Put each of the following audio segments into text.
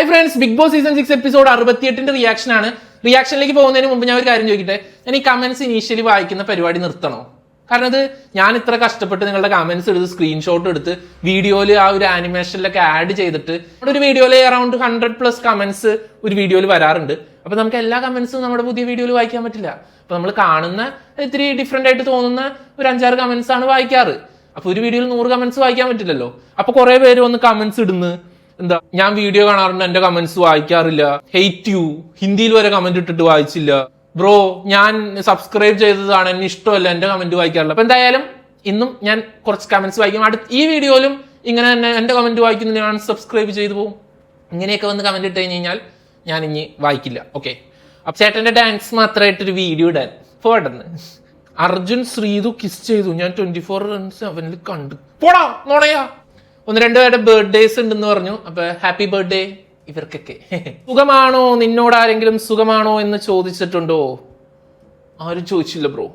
Hi friends, Bigg Boss season 6 episode 68 reaction ആണ്. റിയാക്ഷനിലേക്ക് പോകുന്നതിന് മുമ്പ് ഞാൻ ഒരു കാര്യം ചോദിക്കട്ടെ. ഞാൻ ഈ കമന്റ്സ് ഇനീഷ്യലി വായിക്കുന്ന പരിപാടി നിർത്തണോ? കാരണം അത് ഞാൻ ഇത്ര കഷ്ടപ്പെട്ട് നിങ്ങളുടെ കമന്റ്സ് എടുത്ത് സ്ക്രീൻഷോട്ട് എടുത്ത് വീഡിയോയിൽ ആ ഒരു ആനിമേഷനിലൊക്കെ ആഡ് ചെയ്തിട്ട് ഒരു വീഡിയോയിൽ അറൌണ്ട് 100+ കമന്റ്സ് ഒരു വീഡിയോയിൽ വരാറുണ്ട്. അപ്പൊ നമുക്ക് എല്ലാ കമന്റ്സും നമ്മുടെ പുതിയ വീഡിയോയിൽ വായിക്കാൻ പറ്റില്ല. അപ്പൊ നമ്മൾ കാണുന്ന ഇത്തിരി ഡിഫറെന്റ് ആയിട്ട് തോന്നുന്ന ഒരു 5-6 കമന്റ്സ് ആണ് വായിക്കാറ്. അപ്പൊ ഒരു വീഡിയോയിൽ 100 കമന്റ്സ് വായിക്കാൻ പറ്റില്ലല്ലോ. അപ്പൊ കുറെ പേര് വന്ന് കമന്റ്സ് ഇടുന്നു, എന്താ ഞാൻ വീഡിയോ കാണാറുണ്ട്, എന്റെ കമന്റ്സ് വായിക്കാറില്ല, ഹെയ്റ്റ് യു, ഹിന്ദിയിൽ വരെ കമന്റ് ഇട്ടിട്ട് വായിച്ചില്ല, ബ്രോ ഞാൻ സബ്സ്ക്രൈബ് ചെയ്തതാണ്, എന്നെ ഇഷ്ടമല്ല, എന്റെ കമന്റ് വായിക്കാറില്ല. അപ്പൊ എന്തായാലും ഇന്നും ഞാൻ കുറച്ച് കമന്റ്സ് വായിക്കും. ഈ വീഡിയോയിലും ഇങ്ങനെ തന്നെ എന്റെ കമന്റ് വായിക്കുന്നത് ഞാൻ സബ്സ്ക്രൈബ് ചെയ്തു പോകും. ഇങ്ങനെയൊക്കെ വന്ന് കമന്റ് ഇട്ട് കഴിഞ്ഞാൽ ഞാൻ ഇനി വായിക്കില്ല. ഓക്കെ, അപ്പൊ ചേട്ടന്റെ ഡാൻസ് മാത്രമായിട്ടൊരു വീഡിയോ ഇടാൻ പോട്ടെന്ന്. അർജുൻ ശ്രീതു കിസ് ചെയ്തു, ഞാൻ 24/7 കണ്ടു. പോടാ നോണയാ. 1-2 പേരുടെ ബർത്ത്ഡേസ് ഉണ്ടെന്ന് പറഞ്ഞു. അപ്പൊ ഹാപ്പി ബർത്ത്ഡേ ഇവർക്കൊക്കെ. സുഖമാണോ, നിന്നോട് ആരെങ്കിലും സുഖമാണോ എന്ന് ചോദിച്ചിട്ടുണ്ടോ? ആരും ചോദിച്ചില്ല ബ്രോ.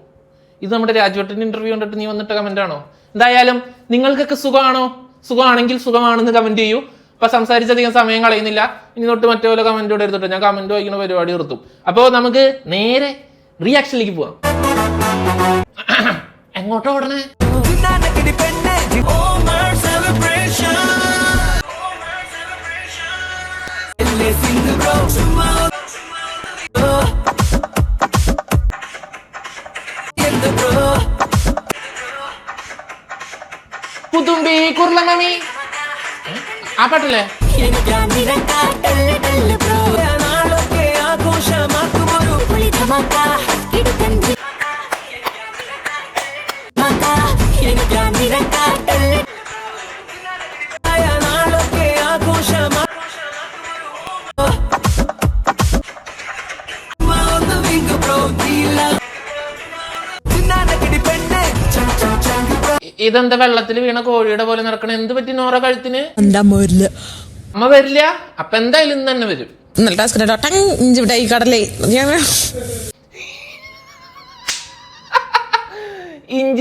ഇത് നമ്മുടെ രാജുവേട്ടന്റെ ഇന്റർവ്യൂ കണ്ടിട്ട് നീ വന്നിട്ട് കമന്റ് ആണോ? എന്തായാലും നിങ്ങൾക്കൊക്കെ സുഖമാണോ? സുഖമാണെങ്കിൽ സുഖമാണെന്ന് കമന്റ് ചെയ്യൂ. അപ്പൊ സംസാരിച്ചധികം സമയം കളയുന്നില്ല. ഇനി തൊട്ട് മറ്റേ പോലെ കമന്റോടെ എടുത്തിട്ട് ഞാൻ കമന്റ് വായിക്കുന്ന പരിപാടി നിർത്തും. അപ്പോ നമുക്ക് നേരെ റിയാക്ഷനിലേക്ക് പോവാം. എങ്ങോട്ടോ ഓടണേ? പുതുമ്പി കുർലമണി ആ പാട്ടല്ലേ? ഇതെന്താ വെള്ളത്തിൽ വീണ കോഴിയുടെ പോലെ നടക്കണ? എന്ത് പറ്റി നോറ കഴുത്തിന്? അമ്മ വരില്ല. അപ്പൊ എന്തായാലും ഇന്ന് തന്നെ വരും. ഇഞ്ചി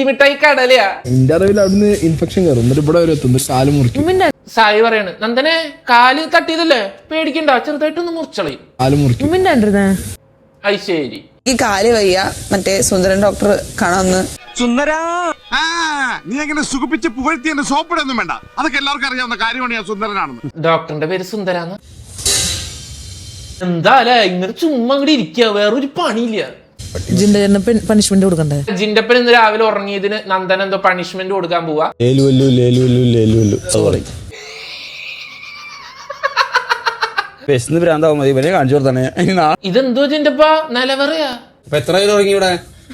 മിഠായി കടലയാ? എന്റെ അറിവിൽ അവിടുന്ന് ഇൻഫെക്ഷൻ കയറും, എന്നിട്ട് ഇവിടെ വരെ എത്തും, കാല് മുറിക്കും. സായി പറയാണ്, നന്ദനെ കാല് തട്ടിയതല്ലേ, പേടിക്കണ്ട, ചെറുതായിട്ടൊന്ന് മുറിച്ചളയും, കാല് മുറിക്കും. അത് ശരി. ഈ കാല് വയ്യ, മറ്റേ സുന്ദരൻ ഡോക്ടർ കാണാന്ന്. സുന്ദരാ, നീ എങ്ങനെ സുഖിപ്പിച്ച് പുകഴ്ത്തി എന്നെ സോപ്പിടൊന്നും വേണ്ട, അതൊക്കെ എല്ലാവർക്കും അറിയാവുന്ന കാര്യമാണ് ഞാൻ സുന്ദരനാണെന്ന്. ഡോക്ടറിന്റെ പേര് സുന്ദരാന്ന്. എന്താ അല്ലെ ഇങ്ങനെ ചുമ്മാ അങ്ങോട്ട് ഇരിക്കുക, വേറൊരു പണിയില്ല. പണിഷ്മെന്റ് കൊടുക്കണ്ടേ? ജിന്റപ്പൻ ഇന്ന് രാവിലെ ഉറങ്ങിയതിന് നന്ദൻ എന്തോ പണിഷ്മെന്റ് കൊടുക്കാൻ പോവാ. ഇതെന്തോ ജിന്റപ്പ നിലവറയാ?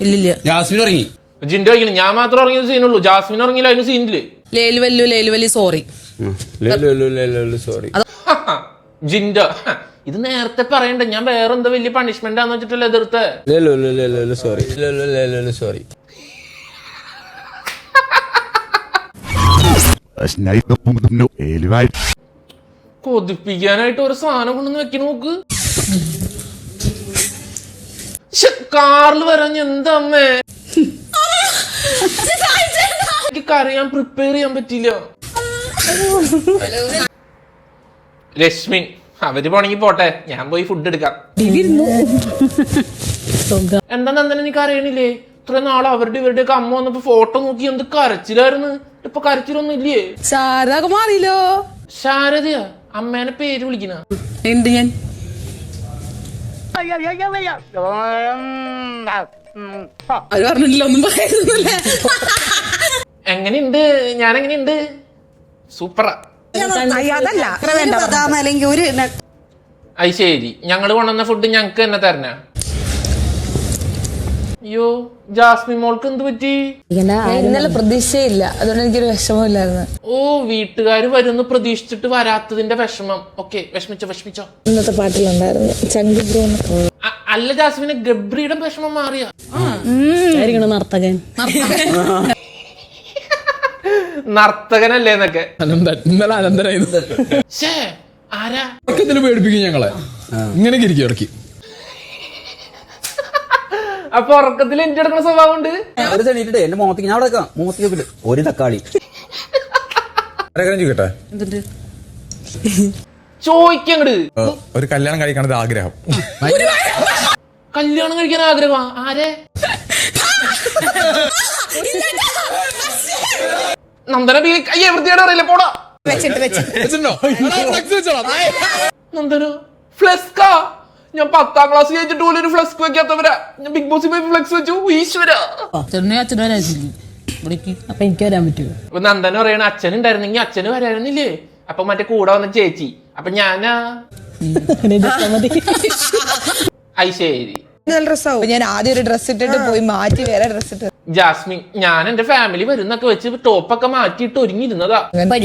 ഇല്ലില്ല, ജാസ്മിൻ ഉറങ്ങി. ജിൻഡോ ഉറങ്ങി, ഞാൻ മാത്രം ഉറങ്ങിയത് സീനുള്ളൂ. ജാസ്മിൻ ഉറങ്ങിയില്ല, അതിന് സീനില്. സോറി ജിൻഡോ ഇത് നേരത്തെ പറയണ്ട, ഞാൻ വേറെന്തോ വലിയ പണിഷ്മെന്റ് ആന്ന് വെച്ചിട്ടല്ലേ എതിർത്ത്. കൊതിപ്പിക്കാനായിട്ട് ഒരു സാധനം കൊണ്ടൊന്ന് വെക്കണ നോക്ക്. കാറിൽ വരാൻ എന്തമ്മേ, എനിക്ക് കരയാൻ പ്രിപ്പയർ ചെയ്യാൻ പറ്റില്ല. രശ്മിൻ അവര് പോണെങ്കി പോട്ടെ, ഞാൻ പോയി ഫുഡ് എടുക്കാം. എന്താ നന്ദന നീ കരയണില്ലേ? ഇത്ര നാളെ അവരുടെ ഇവരുടെയൊക്കെ അമ്മ വന്നപ്പോ ഫോട്ടോ നോക്കി എന്ത് കരച്ചിലായിരുന്നു. ഇപ്പൊ കരച്ചിലൊന്നും ഇല്ലേ? മാറിയില്ലോ. ശാരദയാ അമ്മേനെ പേര് വിളിക്കണ? എന്ത് ഞാൻ പറഞ്ഞിട്ടില്ല, ഒന്നും പറയുന്നില്ല. എങ്ങനെയുണ്ട്? ഞാൻ എങ്ങനെയുണ്ട്? സൂപ്പറാ. അത് ശരി, ഞങ്ങള് കൊണ്ടുവന്ന ഫുഡ് ഞങ്ങക്ക് തന്നെ തരണ? അയ്യോ, ജാസ്മിൻ മോൾക്ക് എന്ത് പറ്റി? ഇന്നലെ പ്രതീക്ഷയില്ല, അതുകൊണ്ട് എനിക്കൊരു വിഷമമില്ലായിരുന്നു. ഓ, വീട്ടുകാര് വരുന്നു പ്രതീക്ഷിച്ചിട്ട് വരാത്തതിന്റെ വിഷമം. ഓക്കെ, വിഷമിച്ചോ. ഇന്നത്തെ പാട്ടിലുണ്ടായിരുന്നു. അല്ല ജാസ്മിന്, ഗബ്രിയുടെ വിഷമം മാറിയ നർത്തകൻ നർത്തകനല്ലേ എന്നൊക്കെ ഇന്നലെ അനന്തരായിരുന്നു. ആരാ പേടിപ്പിക്കും ഞങ്ങളെ, ഇങ്ങനെയൊക്കെ ഇരിക്കും ഇടയ്ക്ക്. അപ്പൊ ഉറക്കത്തിൽ എന്റെ എടുക്കുന്ന സ്വഭാവം ഉണ്ട്. എന്റെ മുഖത്തേക്ക് ഞാൻ അവിടെ മുഖത്തേക്ക് ഒരു തക്കാളി ചോദിക്കട്ടെ, ചോദിക്കങ്ങട്. ഒരു കല്യാണം കഴിക്കണത് ആഗ്രഹം. കല്യാണം കഴിക്കാൻ ആഗ്രഹം ആരെ? നന്ദന അയ്യേ വൃത്തിയോടെ അറിയില്ല പോടാ. നന്ദന ഫ്ലെക്സ്കാ? ഞാൻ 10ാം ക്ലാസ് കഴിഞ്ഞിട്ട് പോലും ഒരു ഫ്ലെക്സ് വെക്കാത്തവരാ. ഞാൻ ബിഗ് ബോസിൽ പോയി ഫ്ലെക്സ് വെച്ചു. ഈശ്വര. അപ്പൊ എനിക്ക് വരാൻ പറ്റുമോ? അപ്പൊ നന്ദന പറയണ അച്ഛൻ ഉണ്ടായിരുന്നെങ്കിൽ അച്ഛന് വരായിരുന്നില്ലേ? അപ്പൊ മറ്റേ കൂടെ വന്ന ചേച്ചി. അപ്പൊ ഞാനാ ഐശ്വരി. നല്ല ഡ്രസ്സാവും. ഞാൻ ആദ്യം ഒരു ഡ്രസ് ഇട്ടിട്ട് പോയി മാറ്റി വേറെ ഡ്രസ് ഇട്ട്. ജാസ്മിൻ ഞാൻ എന്റെ ഫാമിലി വരുന്നൊക്കെ വെച്ച് ടോപ്പൊക്കെ മാറ്റിയിട്ട് ഒരുങ്ങിയിരുന്നതാ.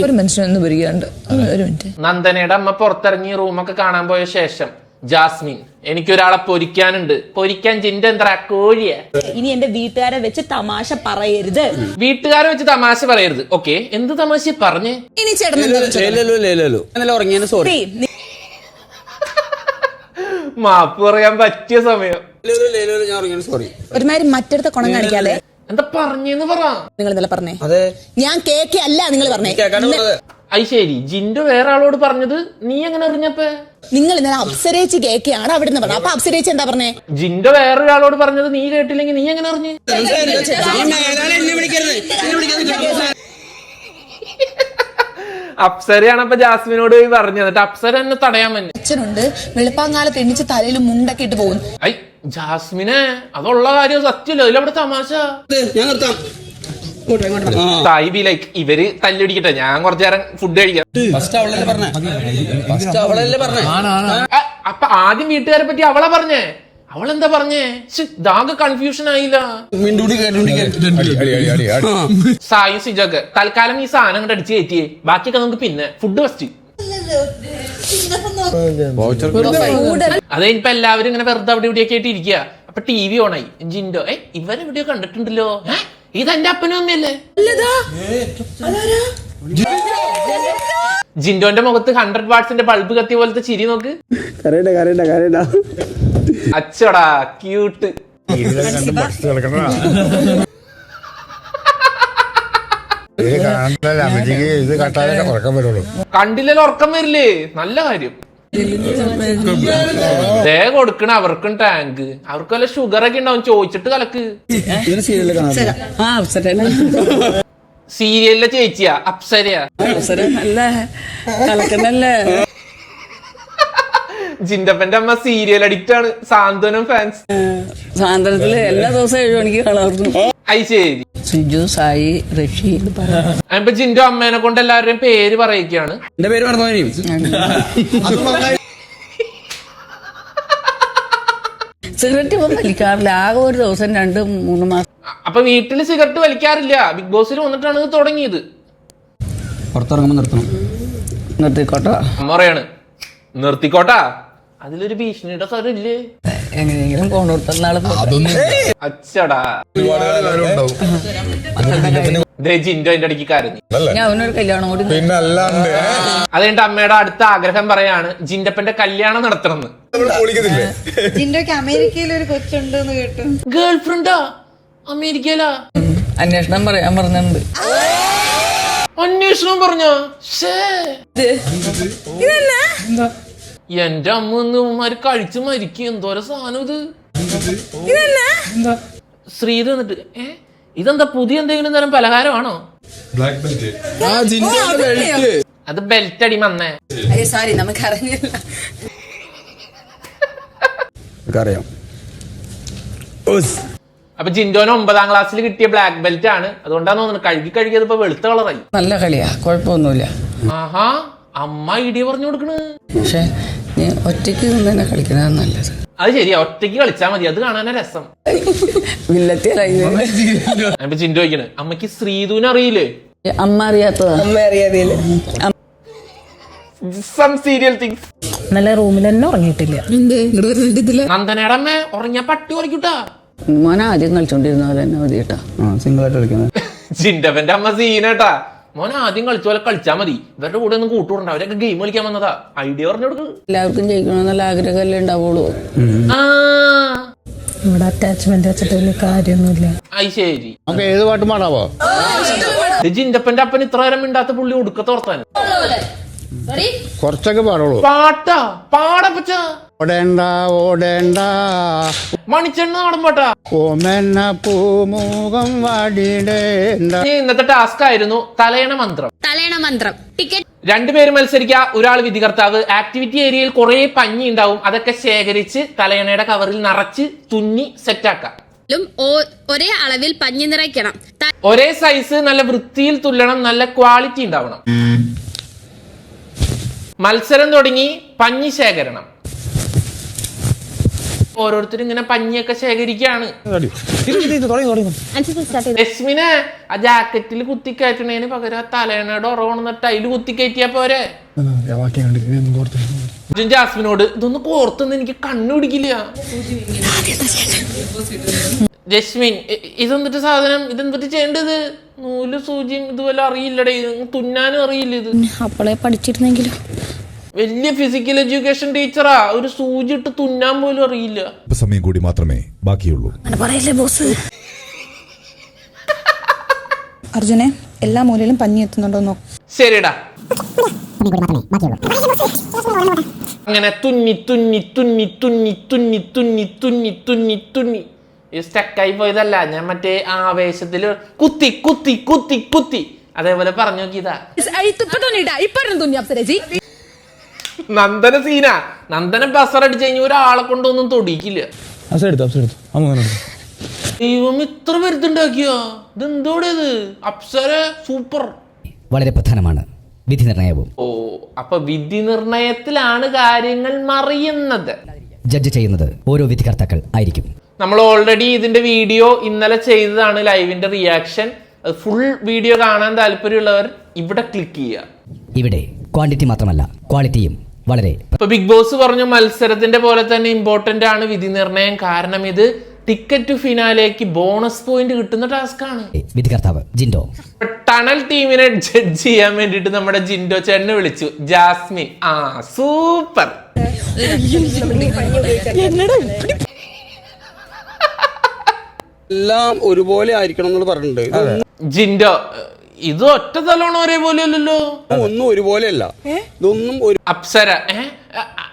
ഒരു മനുഷ്യനൊന്നും വരികയുണ്ട്. ഒരു മിനിറ്റ്. നന്ദനയുടെ അമ്മ പുറത്തിറങ്ങി റൂമൊക്കെ കാണാൻ പോയ ശേഷം ജാസ്മിൻ എനിക്കൊരാളെ പൊരിക്കാനുണ്ട്. പൊരിക്കാൻ ജിന്റെ എന്താ കോഴിയ? ഇനി എന്റെ വീട്ടുകാരെ വെച്ച് തമാശ പറയരുത്. വീട്ടുകാരെ വെച്ച് തമാശ പറയരുത്. ഓക്കെ, എന്ത് തമാശ പറഞ്ഞേ? ഇനി ചേട്ടൻ ഇന്നലെ ഉറങ്ങിയാണ് സോറി. മാപ്പ് പറയാൻ പറ്റിയ സമയം. ഞാൻ ഉറങ്ങിയാണ് സോറി. ഒരുമാതിരി മറ്റടുത്ത കുണം കാണിക്കാതെ എന്താ പറഞ്ഞെന്ന് പറ. നിങ്ങൾ ഇന്നലെ പറഞ്ഞേ അതെ ഞാൻ കേക്ക് അല്ല നിങ്ങൾ പറഞ്ഞേ. ഐശ്വരി ജിൻഡോ വേറെ ആളോട് പറഞ്ഞത് നീ എങ്ങനെ അറിഞ്ഞപ്പ? നിങ്ങൾ ഇന്നലെ അപ്സരേച്ച് കേക്കാണ് അവിടെ നിന്ന് പറഞ്ഞത്. അപ്പൊ അപ്സരേച്ച് എന്താ പറഞ്ഞേ? ജിൻഡോ വേറൊരാളോട് പറഞ്ഞത് നീ കേട്ടില്ലെങ്കിൽ നീ എങ്ങനെ അറിഞ്ഞു? അപ്സരയാണ് അപ്പൊ ജാസ്മിനോട് പോയി പറഞ്ഞത്. എന്നിട്ട് അപ്സര എന്നെ തടയാൻ തന്നെ. അച്ഛനുണ്ട് വെളുപ്പാങ്കാലത്ത് എണ്ണിച്ച് തലയിൽ മുണ്ടൊക്കെ ഇട്ട് പോകുന്നു. ഐ ജാസ്മിനെ അതുള്ള കാര്യം സത്യമല്ലോ. ഇതിലവിടെ തമാശ. ഞാൻ നിർത്താം. സായി ബി ലൈക്ക് ഇവര് തല്ലിടിക്കട്ടെ, ഞാൻ കുറച്ചു നേരം ഫുഡ് കഴിക്കാം. അപ്പൊ ആദ്യം വീട്ടുകാരെ പറ്റി അവളാ പറഞ്ഞേ. അവളെന്താ പറഞ്ഞേ? ഇതാകെ കൺഫ്യൂഷൻ ആയില്ല. സായും സിജൊക്കെ തൽക്കാലം ഈ സാധനം കൊണ്ട് അടിച്ച് കയറ്റിയേ. ബാക്കിയൊക്കെ നമുക്ക് പിന്നെ. Food first. അതെ ഇനിയിപ്പൊ എല്ലാവരും ഇങ്ങനെ വെറുതെ അവിടെ ഇവിടെയൊക്കെ ആയിട്ട് ഇരിക്കുക. അപ്പൊ TV ഓണായി. ജിൻഡോ ഇവരെവിടെയോ കണ്ടിട്ടുണ്ടല്ലോ. ഇതെന്റെ അപ്പനൊന്നല്ലേ? ജിൻഡോന്റെ മുഖത്ത് 100 വാട്ട്സിന്റെ ബൾബ് കത്തിയ പോലത്തെ ചിരി നോക്ക്. അച്ചടാ ക്യൂട്ട്. കണ്ടില്ലല്ലോ ഉറക്കം വരില്ലേ? നല്ല കാര്യം. ദേ കൊടുക്കണ അവർക്കും ടാങ്ക്. അവർക്ക് വല്ല ഷുഗർ ഒക്കെ ഉണ്ടാവും. ചോദിച്ചിട്ട് കലക്ക്. സീരിയലിലെ ചേച്ചിയാ അപ്സരയാ? ജിൻഡപ്പന്റെ അമ്മ സീരിയൽ അഡിക്റ്റ് ആണ്. സാന്ത്വനം ഫാൻസ്. സാന്ത്വനത്തില് എല്ലാ ദിവസവും 7 മണിക്ക് കളർന്നു. ശരി. സിജു സായി ഋഷി. അപ്പൊ ജിൻഡോ അമ്മേനെ കൊണ്ട് എല്ലാവരുടെയും പേര് പറയിക്കാണ്. എന്റെ പേര് മറന്നു. സിഗരറ്റ് ഇപ്പം വലിക്കാറില്ല. ആകെ ഒരു ദിവസം 2-3 മാസം. അപ്പൊ വീട്ടില് സിഗരറ്റ് വലിക്കാറില്ല. ബിഗ് ബോസിൽ വന്നിട്ടാണ് ഇത് തുടങ്ങിയത്. പുറത്തിറങ്ങുമ്പോ നിർത്തണം. നിർത്തിക്കോട്ടോ. അമ്മ പറയാണ് നിർത്തിക്കോട്ടാ. അതിലൊരു ഭീഷണിയുടെ സ്വരം ഇല്ലേ? എങ്ങനെയെങ്കിലും കൊണ്ടുകൊടുത്താളെ അച്ചടാ. ജിൻഡോ അതിന്റെ അടിക്ക് കരഞ്ഞു. ഞാൻ അവനൊരു കല്യാണം കൂടി. അതുകൊണ്ട് അമ്മയുടെ അടുത്ത ആഗ്രഹം പറയാണ് ജിൻഡപ്പന്റെ കല്യാണം നടത്തണമെന്ന്. ജിൻഡോക്ക് അമേരിക്കയിൽ ഒരു കൊച്ചുണ്ടെന്ന് കേട്ടു. ഗേൾ ഫ്രണ്ടാ? അമേരിക്കയിലാ? അന്വേഷണം പറയാൻ പറഞ്ഞിട്ടുണ്ട്. അന്വേഷണം പറഞ്ഞോ? എന്റെ അമ്മ ഒന്നുമാര് കഴിച്ചു മരിക്കും. എന്തോരം സാധനം ഇത്. ശ്രീത് എന്നിട്ട് ഇതെന്താ പുതിയ എന്തെങ്കിലും തരം പലഹാരമാണോ? അത് ബെൽറ്റ് അടി മന്നേ. സോറി നമുക്കറിയില്ല. അറിയാം. അപ്പൊ ജിൻഡോന് 9ാം ക്ലാസ്സിൽ കിട്ടിയ ബ്ലാക്ക് ബെൽറ്റ് ആണ്. അതുകൊണ്ടാന്ന് തോന്നുന്നു കഴുകിയത് ഇപ്പൊ വെളുത്ത കളറായി. നല്ല കളിയാ, കുഴപ്പമൊന്നുമില്ല. ആഹാ അമ്മ ഐഡിയ പറഞ്ഞു കൊടുക്കണ്. പക്ഷെ നീ ഒറ്റയ്ക്ക് തന്നെ കളിക്കുന്നതാണ് നല്ലത്. അത് ശരിയാ, ഒറ്റയ്ക്ക് കളിച്ചാ മതി. അത് കാണാനാ രസം. അപ്പൊ ജിൻഡോ ചോദിക്കണ് അമ്മക്ക് ശ്രീധുവിനെ അറിയില്ലേ? അമ്മ അറിയാത്തതാ. Some serial things. നല്ല റൂമിൽ തന്നെ ഉറങ്ങിയിട്ടില്ല. നന്ദനയുടെ അമ്മ ഉറങ്ങിയ പട്ടി ഉറങ്ങിട്ടാ. മോനെ ആദ്യം കളിച്ചോണ്ടിരുന്ന പോലെ തന്നെ മതി കേട്ടാ. സിംഗിൾ ആയിട്ട് കളിക്കുന്നത്. ജിൻഡപ്പന്റെ അമ്മ സീനേട്ടാ. മോനെ ആദ്യം കളിച്ച പോലെ കളിച്ചാ മതി. ഇവരുടെ കൂടെ ഒന്നും കൂട്ടുകൂടണ്ട. അവരൊക്കെ ഗെയിം കളിക്കാൻ വന്നതാ. ഐഡിയ പറഞ്ഞു കൊടുക്കും. എല്ലാവർക്കും ജയിക്കണമെന്നുള്ള ആഗ്രഹമല്ലേ ഉണ്ടാവുള്ളൂ. ഇവിടെ അറ്റാച്ച്മെന്റ് വെച്ചിട്ട് വലിയ കാര്യമൊന്നുമില്ല. അത് ശരി. ഏത് പാട്ട് പാടാവോ? ജിൻഡപ്പന്റെ അപ്പൻ ഇത്ര നേരം മിണ്ടാത്ത പുള്ളി ഒടുക്കത്തോർത്താൻ. കുറച്ചൊക്കെ പാടുള്ളൂ. പാട്ടാ പാടപ്പച്ച ഓടേണ്ട ഓടേണ്ട മണിച്ചെണ്ണ നാടൻ പാട്ടാ. ഓമെന്ന പൂമുഖം വാടിടേണ്ട. ഇന്നത്തെ ടാസ്ക് ആയിരുന്നു തലയണ മന്ത്രം. ടിക്കറ്റ് രണ്ടുപേരും മത്സരിക്കുക, ഒരാൾ വിധികർത്താവ്. ആക്ടിവിറ്റി ഏരിയയിൽ കുറെ പഞ്ഞി ഉണ്ടാവും, അതൊക്കെ ശേഖരിച്ച് തലയണയുടെ കവറിൽ നിറച്ച് തുന്നി സെറ്റാക്കാം. ഒരേ അളവിൽ പഞ്ഞി നിറയ്ക്കണം. ഒരേ സൈസ്, നല്ല വൃത്തിയിൽ തുല്ലണം, നല്ല ക്വാളിറ്റി ഉണ്ടാവണം. മത്സരം തുടങ്ങി. പഞ്ഞി ശേഖരണം. ഓരോരുത്തരും ഇങ്ങനെ പഞ്ഞിയൊക്കെ ശേഖരിക്കുകയാണ്. യസ്മിനെ ആ ജാക്കറ്റിൽ കുത്തിക്കയറ്റണേന് പകരം തലേണയുടെ ഉറവണെന്നിട്ട് അതില് കുത്തിക്കയറ്റിയാ പോരെ. ജാസ്മിനോട് ഇതൊന്ന് കോർത്തെന്ന് എനിക്ക് കണ്ണു പിടിക്കില്ല. ജസ്മിൻ ഇതെന്നിട്ട് സാധനം, ഇതെന്തിട്ട് ചെയ്യേണ്ടത്? നൂല് സൂചിയും ഇതുപോലെ അറിയില്ലടേ, തുന്നാനും അറിയില്ല. ഇത് അപ്പോളെ പഠിച്ചിരുന്നെങ്കിലും വലിയ ഫിസിക്കൽ എഡ്യൂക്കേഷൻ ടീച്ചറാ, ഒരു സൂചി ഇട്ട് തുന്നാൻ പോലും അറിയില്ല. സമയം കൂടി മാത്രമേ ബാക്കിയുള്ളൂ. അർജുനെ എല്ലാ മൂലയിലും പഞ്ഞി എത്തുന്നുണ്ടോ നോക്ക്. ശരിടാ. അങ്ങനെ തുന്നി തുന്നി തുന്നി തുന്നി തുന്നി തുന്നി തുന്നി തുന്നി തുന്നി സ്റ്റക്കായി പോയതല്ല, ഞാൻ മറ്റേ ആവേശത്തില് കുത്തി കുത്തി കുത്തി കുത്തി അതേപോലെ പറഞ്ഞു നോക്കിയതാ. നന്ദന സീന, നന്ദന ബസറടിച്ച് കഴിഞ്ഞ ഒരാളെ കൊണ്ടൊന്നും തൊടിക്കില്ല. ദൈവം ഇത്ര വരുത്തുണ്ടാക്കിയോ? ഇതെന്തോടേത്? അപ്സര സൂപ്പർ. വളരെ പ്രധാനമാണ് വിധി നിർണയവും. ഓ, അപ്പൊ വിധി നിർണയത്തിലാണ് കാര്യങ്ങൾ മറിയുന്നത്. ജഡ്ജ് ചെയ്യുന്നത് ഓരോ വിധികർത്താക്കൾ ആയിരിക്കും. നമ്മൾ ഓൾറെഡി ഇതിന്റെ വീഡിയോ ഇന്നലെ ചെയ്തതാണ്, ലൈവിന്റെ റിയാക്ഷൻ. ഫുൾ വീഡിയോ കാണാൻ താല്പര്യമുള്ളവർ ഇവിടെ ക്ലിക്ക് ചെയ്യുക. ഇവിടെ ക്വാണ്ടിറ്റി മാത്രമല്ല ക്വാളിറ്റിയും വളരെ. ഇപ്പൊ ബിഗ് ബോസ് പറഞ്ഞു മത്സരത്തിന്റെ പോലെ തന്നെ ഇമ്പോർട്ടന്റ് ആണ് വിധി നിർണയം. കാരണം ഇത് ടിക്കറ്റ് ഫിനാലേക്ക് ബോണസ് പോയിന്റ് കിട്ടുന്ന ടാസ്ക് ആണ്. വിധികർത്താവ് ജിൻഡോ. ടണൽ ടീമിനെ ജഡ്ജ് ചെയ്യാൻ വേണ്ടിട്ട് നമ്മുടെ ജിൻഡോ ചേട്ടനെ വിളിച്ചു. ജാസ്മിൻ സൂപ്പർ. എല്ലാം ഒരുപോലെ ആയിരിക്കണം എന്ന് പറഞ്ഞിട്ടുണ്ട്. ജിൻഡോ ഇത് ഒറ്റ തലോണ ഒരേപോലെ അല്ലല്ലോ. ഒന്നും ഒരുപോലെയല്ല, ഇതൊന്നും അപ്സര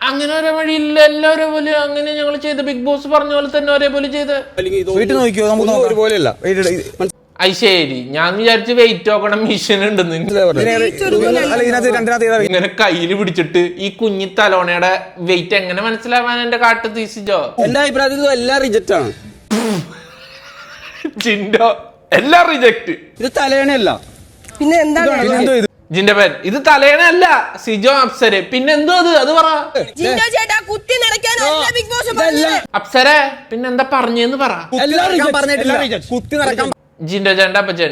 അങ്ങനെ ഒരേ വഴിയില്ല, എല്ലാം ഒരേപോലെ. അങ്ങനെ ഞങ്ങൾ ചെയ്ത ബിഗ് ബോസ് പറഞ്ഞ പോലെ തന്നെ ഒരേപോലെ ചെയ്ത് ഒരുപോലെയല്ല. ശരി, ഞാൻ വിചാരിച്ചു വെയിറ്റ് നോക്കണം മെഷീൻ ഉണ്ടെന്ന്. ഇങ്ങനെ കയ്യില് പിടിച്ചിട്ട് ഈ കുഞ്ഞി തലോണയുടെ വെയിറ്റ് എങ്ങനെ മനസ്സിലാവാൻ എന്റെ കാട്ട് തീസിച്ചോ? എന്റെ അഭിപ്രായത്തിൽ എല്ലാം റിജക്റ്റ് ആണ്. ജിൻഡോ എല്ലാം റിജക്ട്. ഇത് തലേണയല്ല. പിന്നെ എന്താണ് ജിൻഡപ്പൻ? ഇത് തലേണല്ല. സിജോ അപ്സര പിന്നെന്തോ അത് പറ. അപ്സര പിന്നെന്താ പറഞ്ഞെന്ന് പറ. ജിൻഡോ ചേട്ടൻ അപ്പച്ചൻ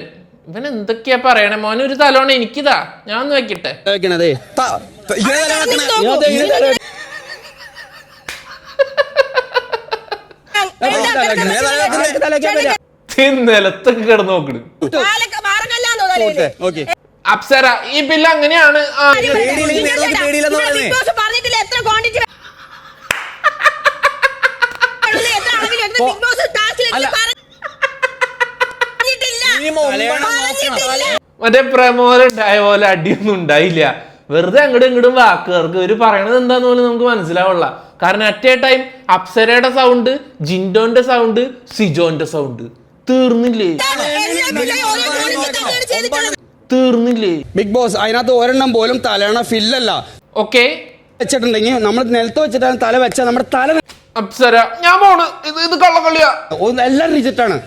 ഇവൻ എന്തൊക്കെയാ പറയണേ? മോനെ ഒരു തലോണ എനിക്കിതാ, ഞാൻ ഒന്ന് വെക്കട്ടെ. നിലത്തൊക്കെ കിടന്ന് നോക്കണ്. അപ്സര ഈ ബില്ല് അങ്ങനെയാണ്. മറ്റേ പ്രമോദുണ്ടായ പോലെ അടിയൊന്നും ഉണ്ടായില്ല. വെറുതെ അങ്ങോട്ടും ഇങ്ങോട്ടും വാക്കുകൾക്ക് ഒരു പറയണത് എന്താന്ന് പോലും നമുക്ക് മനസ്സിലാവുള്ള. കാരണം അറ്റ് എ ടൈം അപ്സരയുടെ സൗണ്ട്, ജിൻഡോന്റെ സൗണ്ട്, സിജോന്റെ സൗണ്ട്. തീർന്നില്ലേ? ബിഗ് ബോസ് അതിനകത്ത് ഒരെണ്ണം പോലും തലേണ ഫില്ലല്ല. ഓക്കെ വെച്ചിട്ടുണ്ടെങ്കിൽ നമ്മൾ നിലത്ത് വെച്ചിട്ടാണ് തല വെച്ചാൽ നമ്മുടെ തല. അപ്സര ഞാൻ പോണ്. ഇത് കള്ളക്കളിയാ. എല്ലാം റിജക്റ്റ് ആണ്.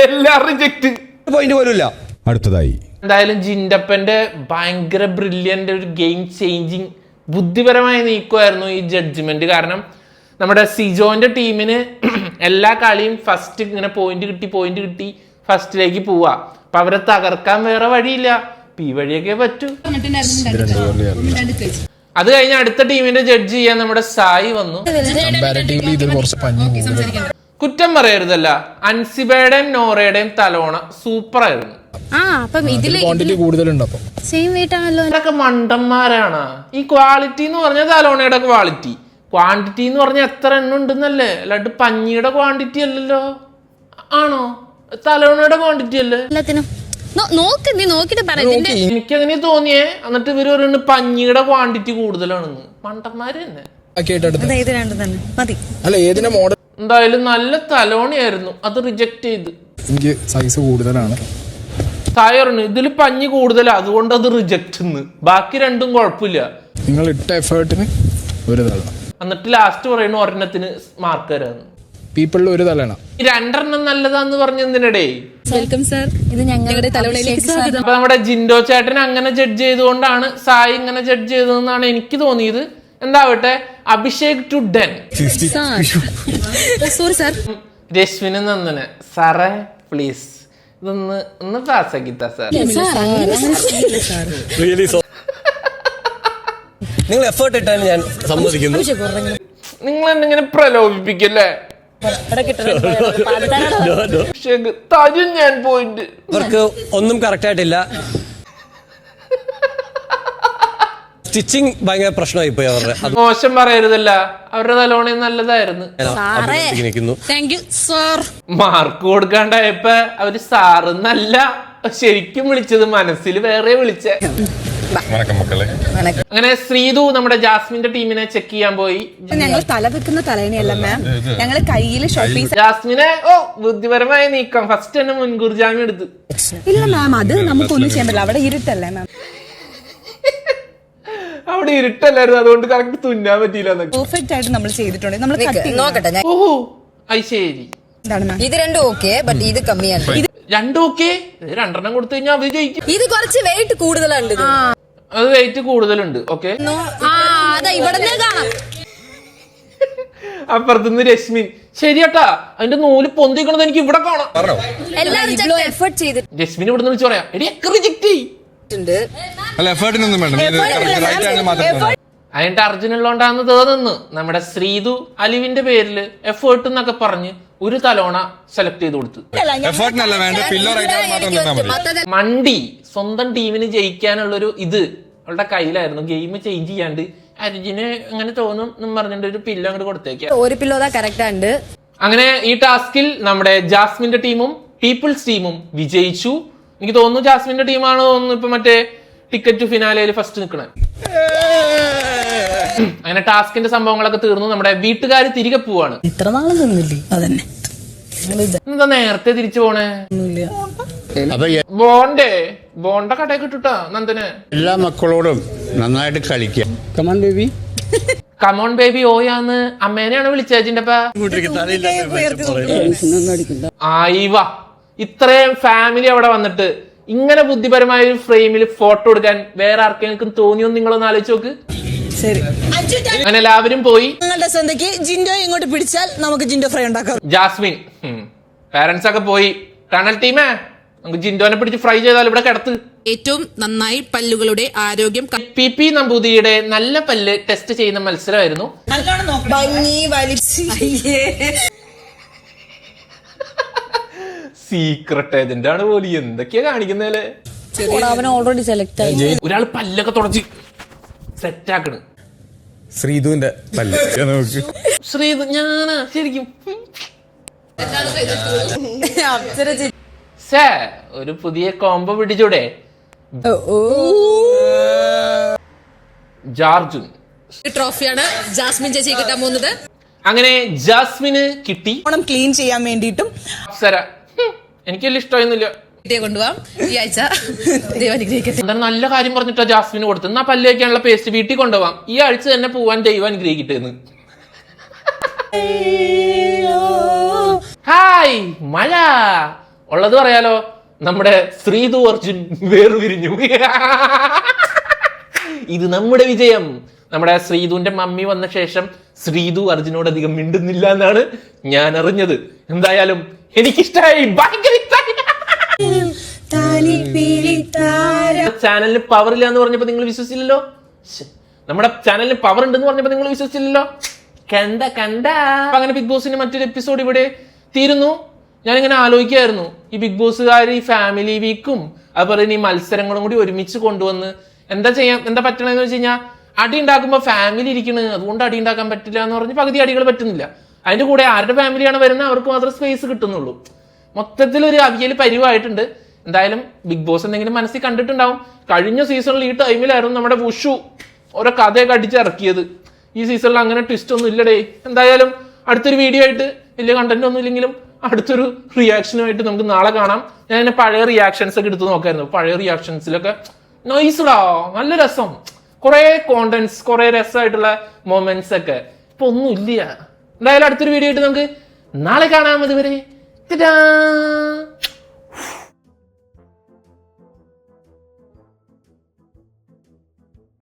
എല്ലാം റിജക്ട്. പോയിന്റ് പോലും ഇല്ല. അടുത്തതായി എന്തായാലും ജിൻഡപ്പന്റെ ഭയങ്കര ബ്രില്യന്റ് ഒരു ഗെയിം ചേഞ്ചിങ് ബുദ്ധിപരമായ നീക്കമായിരുന്നു ഈ ജഡ്ജ്മെന്റ്. കാരണം നമ്മുടെ സിജോന്റെ ടീമിന് എല്ലാ കളിയും ഫസ്റ്റ് ഇങ്ങനെ പോയിന്റ് കിട്ടി ഫസ്റ്റിലേക്ക് പോവാ. അപ്പൊ അവരെ തകർക്കാൻ വേറെ വഴിയില്ല, ഈ വഴിയൊക്കെ പറ്റൂ. അത് കഴിഞ്ഞ് അടുത്ത ടീമിന്റെ ജഡ്ജ് ചെയ്യാൻ നമ്മുടെ സായി വന്നു. കുറ്റം പറയരുതല്ല, അൻസിബയുടെയും നോറയുടെയും തലോണ സൂപ്പർ ആയിരുന്നു. ഇതൊക്കെ മണ്ടന്മാരാണ്. ഈ ക്വാളിറ്റി എന്ന് പറഞ്ഞാൽ തലോണയുടെ ക്വാളിറ്റി, ക്വാണ്ടിറ്റി എന്ന് പറഞ്ഞാൽ എത്ര എണ്ണം ഉണ്ടെന്നല്ലേ, അല്ലാണ്ട് പഞ്ഞിയുടെ ക്വാണ്ടിറ്റി അല്ലല്ലോ. ആണോ? തലോണയുടെ ക്വാണ്ടിറ്റി അല്ലേ? നോക്ക്, നീ നോക്കിട്ട് പറ. ഇതിന്റെ എനിക്കങ്ങനെ തോന്നിയേ. എന്നിട്ട് ഇവര് പറയുന്നത് പഞ്ഞിയുടെ ക്വാണ്ടിറ്റി കൂടുതലാണെന്ന്. മണ്ടന്മാര് തന്നെ. അല്ല ഏതിന്റെ മോഡൽ എന്തായാലും നല്ല തലോണിയായിരുന്നു, അത് റിജക്ട് ചെയ്ത്. എനിക്ക് സൈസ് കൂടുതലാണ്. തായറിന് ഇതിൽ പഞ്ഞി കൂടുതലാ, അതുകൊണ്ട് അത് റിജക്ട്. ബാക്കി രണ്ടും കുഴപ്പമില്ല. നിങ്ങൾ ഇട്ട എഫേർട്ടിന് ഒരു തലണ. എന്നിട്ട് ലാസ്റ്റ് പറയുന്നു ഒരെണ്ണത്തിന് മാർക്ക് തരാന്ന്. പീപ്പിളിൽ ഒരു തലണ. ഈ രണ്ടെണ്ണം നല്ലതാന്ന് പറഞ്ഞതിനിടെ വെൽക്കം സർ, ഇത് ഞങ്ങളുടെ തലവണയിലേക്ക് സ്വാഗതം. അപ്പൊ നമ്മുടെ ജിൻഡോ ചേട്ടൻ അങ്ങനെ ജഡ്ജ് ചെയ്തുകൊണ്ടാണ് സായി ഇങ്ങനെ ജഡ്ജ് ചെയ്തതെന്നാണ് എനിക്ക് തോന്നിയത്. എന്താവട്ടെ, അഭിഷേക് ടു 10. Sorry sir. രശ്മിന് നന്ദന് സാറേ പ്ലീസ് ഒന്ന് പാസ്സാക്കിത്താ സാർ. നിങ്ങൾ എഫേർട്ട് ഇട്ടാണ് ഞാൻ സമ്മതിക്കുന്നു. നിങ്ങൾ എന്തെങ്കിലും പ്രലോഭിപ്പിക്കല്ലേ? അഭിഷേക് തരും ഞാൻ പോയിന്റ്. അവർക്ക് ഒന്നും കറക്റ്റ് ആയിട്ടില്ല. സ്റ്റിച്ചിങ് ഭയങ്കര പ്രശ്നമായി പോയി അവരുടെ. മോശം പറയരുതല്ല, അവരുടെ തലോണി നല്ലതായിരുന്നു. Thank you sir. മാർക്ക് കൊടുക്കാണ്ടായപ്പോ അവര് സാറെന്നല്ല ശരിക്കും വിളിച്ചത്, മനസ്സിൽ വേറെ വിളിച്ചേ. അങ്ങനെ ശ്രീതു നമ്മുടെ ജാസ്മിന്റെ ടീമിനെ ചെക്ക് ചെയ്യാൻ പോയി. ഞങ്ങൾ തല വെക്കുന്ന തലേനെയല്ല മാം, ഞങ്ങൾ കയ്യില് ഷോപ്പീസ്. ജാസ്മിനെ ബുദ്ധിപരമായ നീക്കം, ഫസ്റ്റ് തന്നെ മുൻകൂർ ജാമ്യം എടുത്ത്. ഇല്ല മാം, അത് നമുക്കൊന്നും ചെയ്യാൻ പറ്റില്ല, അവിടെ ഇരുട്ടല്ലേ മാം. അവിടെ ഇരുട്ടല്ലായിരുന്നു, അതുകൊണ്ട് കറക്റ്റ് തുന്നാൻ പറ്റിയില്ല. പെർഫെക്റ്റ് ആയിട്ട് നമ്മൾ ചെയ്തിട്ടുണ്ട്. നമ്മൾ നോക്കട്ടെ. ഓഹോ അത് ശരി. എന്താണ് മാം? ഇത് രണ്ടും ഓക്കെ, ബട്ട് ഇത് കമ്മിയാണ്. രണ്ടും ഓക്കെ, രണ്ടെണ്ണം കൊടുത്തു കഴിഞ്ഞാൽ അവര് ജയിക്കും. ഇത് കുറച്ച് വെയിറ്റ് കൂടുതലുണ്ട്. അത് വെയിറ്റ് കൂടുതലുണ്ട്. ഓക്കെ, ഇവിടെ കാണാം. അപ്പുറത്തുനിന്ന് രശ്മിൻ ശരിയാട്ടാ, അതിന്റെ നൂല് പൊന്തിക്കണത് എനിക്ക് ഇവിടെ കാണാം. എഫേർട്ട് ചെയ്തിട്ടുണ്ട്. രശ്മിൻ ഇവിടെ നിന്ന് വിളിച്ചു പറയാം, എടി റിജക്ട് ചെയ്. അതിന്റെ അർജുനുള്ളോണ്ടാന്ന് തോന്നുന്നു നമ്മുടെ ശ്രീതു അലിവിന്റെ പേരില് എഫേർട്ട് എന്നൊക്കെ പറഞ്ഞ് ഒരു തലോണ സെലക്ട് ചെയ്ത് കൊടുത്തു. മണ്ടി സ്വന്തം ടീമിന് ജയിക്കാനുള്ളൊരു ഇത് അവളുടെ കയ്യിലായിരുന്നു. ഗെയിം ചേഞ്ച് ചെയ്യാണ്ട് അർജുന് അങ്ങനെ തോന്നും എന്ന് പറഞ്ഞിട്ട് ഒരു പില്ലോ അങ്ങോട്ട് കൊടുത്തേക്കാം. ഒരു പില്ലോ കറക്റ്റ് ഉണ്ട്. അങ്ങനെ ഈ ടാസ്കിൽ നമ്മുടെ ജാസ്മിന്റെ ടീമും പീപ്പിൾസ് ടീമും വിജയിച്ചു. എനിക്ക് തോന്നുന്നു ജാസ്മിന്റെ ടീമാണോ തോന്നുന്നു ഇപ്പൊ മറ്റേ ടിക്കറ്റ് ടു ഫിനാലയിൽ ഫസ്റ്റ് നിൽക്കണേ. അങ്ങനെ ടാസ്കിന്റെ സംഭവങ്ങളൊക്കെ തീർന്നു. നമ്മുടെ വീട്ടുകാർ തിരികെ പോവാണ്. ഇത്ര നാളെ നിന്നില്ലേ? അതന്നെ. എന്താ നേരത്തെ തിരിച്ചു പോണേ? ബോണ്ട കടയിൽ കിട്ടുട്ടാ നന്ദന്. എല്ലാ മക്കളോടും നന്നായിട്ട് കളിക്കുക. Come on baby. കമോൺ ബേബി ഓയാന്ന് അമ്മേനെയാണ് വിളിച്ചേച്ചിന്റെ. ആയിവാ, ഇത്രയും ഫാമിലി അവിടെ വന്നിട്ട് ഇങ്ങനെ ബുദ്ധിപരമായ ഒരു ഫ്രെയിമിൽ ഫോട്ടോ എടുക്കാൻ വേറെ ആർക്കെങ്കിലും തോന്നിയൊന്നും നിങ്ങളൊന്ന് ആലോചിച്ച് നോക്ക്. അങ്ങനെ എല്ലാവരും പോയി. നിങ്ങളുടെ സ്വന്തക്ക് ജിൻഡോ ഇങ്ങോട്ട് പിടിച്ചാൽ നമുക്ക് ജിൻഡോ ഫ്രൈ ഉണ്ടാക്കാം. ജാസ്മിൻ പാരന്റ്സ് ഒക്കെ പോയി. ടണൽ ടീമേ, നമുക്ക് ജിൻഡോനെ പിടിച്ച് ഫ്രൈ ചെയ്താൽ ഇവിടെ കിടത്ത്. ഏറ്റവും നന്നായി പല്ലുകളുടെ ആരോഗ്യം പി നമ്പൂതിരിയുടെ നല്ല പല്ല് ടെസ്റ്റ് ചെയ്യുന്ന മത്സരമായിരുന്നു. സീക്രട്ട് ഏജന്റ് ആണ് പോലും, എന്തൊക്കെയാ കാണിക്കുന്നല്ലേ. ഓൾറെഡി സെലക്ട് ആയി. ഒരാൾ പല്ലൊക്കെ തുടച്ച് സെറ്റ് ആക്കണ്. ശ്രീതുവിന്റെ പല്ല് ശ്രീതു ഞാനാ ശരിക്കും. ഒരു പുതിയ കോംബോ പിടിച്ചൂടെ? ജാർജുൻ ട്രോഫിയാണ് ജാസ്മിൻ ചേച്ചി കിട്ടാൻ പോകുന്നത്. അങ്ങനെ ജാസ്മിന് കിട്ടി. ക്ലീൻ ചെയ്യാൻ വേണ്ടിയിട്ടും അപ്സര എനിക്ക് വലിയ ഇഷ്ടമായിരുന്നില്ല. കൊണ്ടുപോവാം ഈ ആഴ്ച. എന്താണ് നല്ല കാര്യം പറഞ്ഞിട്ടാ ജാസ്മിന് കൊടുത്തത്. എന്നാ പല്ല് വയ്ക്കാനുള്ള പേസ്റ്റ് വീട്ടിൽ കൊണ്ടുപോവാം, ഈ ആഴ്ച തന്നെ പോവാൻ ദൈവം അനുഗ്രഹിക്കട്ടെന്ന്. ഹായ് മഴ ഉള്ളത് പറയാലോ, നമ്മുടെ ശ്രീതു അർജുൻ വേർപിരിഞ്ഞു. ഇത് നമ്മുടെ വിജയം. നമ്മുടെ ശ്രീതുവിന്റെ മമ്മി വന്ന ശേഷം ശ്രീതു അർജുനോട് അധികം മിണ്ടുന്നില്ല എന്നാണ് ഞാൻ അറിഞ്ഞത്. എന്തായാലും എനിക്കിഷ്ടായി, ഭയങ്കര ഇഷ്ടായി. ചാനലിന് പവർ ഇല്ല എന്ന് പറഞ്ഞപ്പോ നിങ്ങൾ വിശ്വസിച്ചില്ലല്ലോ. നമ്മുടെ ചാനലിന് പവർ ഉണ്ടെന്ന് പറഞ്ഞപ്പോ നിങ്ങൾ വിശ്വസിച്ചില്ലല്ലോ. കണ്ട അങ്ങനെ ബിഗ് ബോസിന്റെ മറ്റൊരു എപ്പിസോഡ് ഇവിടെ തീരുന്നു. ഞാനിങ്ങനെ ആലോചിക്കായിരുന്നു, ഈ ബിഗ് ബോസുകാർ ഈ ഫാമിലി വീക്കും അതുപോലെ ഈ മത്സരങ്ങളും കൂടി ഒരുമിച്ച് കൊണ്ടുവന്ന് എന്താ പറ്റണെന്ന് വെച്ച് കഴിഞ്ഞാൽ, അടി ഉണ്ടാക്കുമ്പോൾ ഫാമിലി ഇരിക്കണ്, അതുകൊണ്ട് അടി ഉണ്ടാക്കാൻ പറ്റില്ല എന്ന് പറഞ്ഞ് പകുതി അടികൾ പറ്റുന്നില്ല. അതിന്റെ കൂടെ ആരുടെ ഫാമിലിയാണ് വരുന്നത് അവർക്ക് മാത്രം സ്പേസ് കിട്ടുന്നുള്ളൂ. മൊത്തത്തിൽ ഒരു അവിയൽ പരിവായിട്ടുണ്ട്. എന്തായാലും ബിഗ് ബോസ് എന്തെങ്കിലും മനസ്സിൽ കണ്ടിട്ടുണ്ടാവും. കഴിഞ്ഞ സീസണിൽ ഈ ടൈമിലായിരുന്നു നമ്മുടെ വുഷു ഓരോ കഥയൊക്കെ അടിച്ചിറക്കിയത്. ഈ സീസണിൽ അങ്ങനെ ട്വിസ്റ്റ് ഒന്നും ഇല്ലടേ. എന്തായാലും അടുത്തൊരു വീഡിയോ ആയിട്ട്, വലിയ കണ്ടന്റ് ഒന്നും ഇല്ലെങ്കിലും അടുത്തൊരു റിയാക്ഷനുമായിട്ട് നമുക്ക് നാളെ കാണാം. ഞാൻ എന്നെ പഴയ റിയാക്ഷൻസ് ഒക്കെ എടുത്ത് നോക്കായിരുന്നു. പഴയ റിയാക്ഷൻസിലൊക്കെ നൈസ്ഡാ, നല്ല രസം, കുറെ കോണ്ടന്റ്സ്, കുറെ രസമായിട്ടുള്ള മൊമെന്റ്സ് ഒക്കെ. ഇപ്പൊ ഒന്നും ഇല്ല. എന്തായാലും അടുത്തൊരു വീഡിയോ ആയിട്ട് നമുക്ക് നാളെ കാണാം. അതുവരെ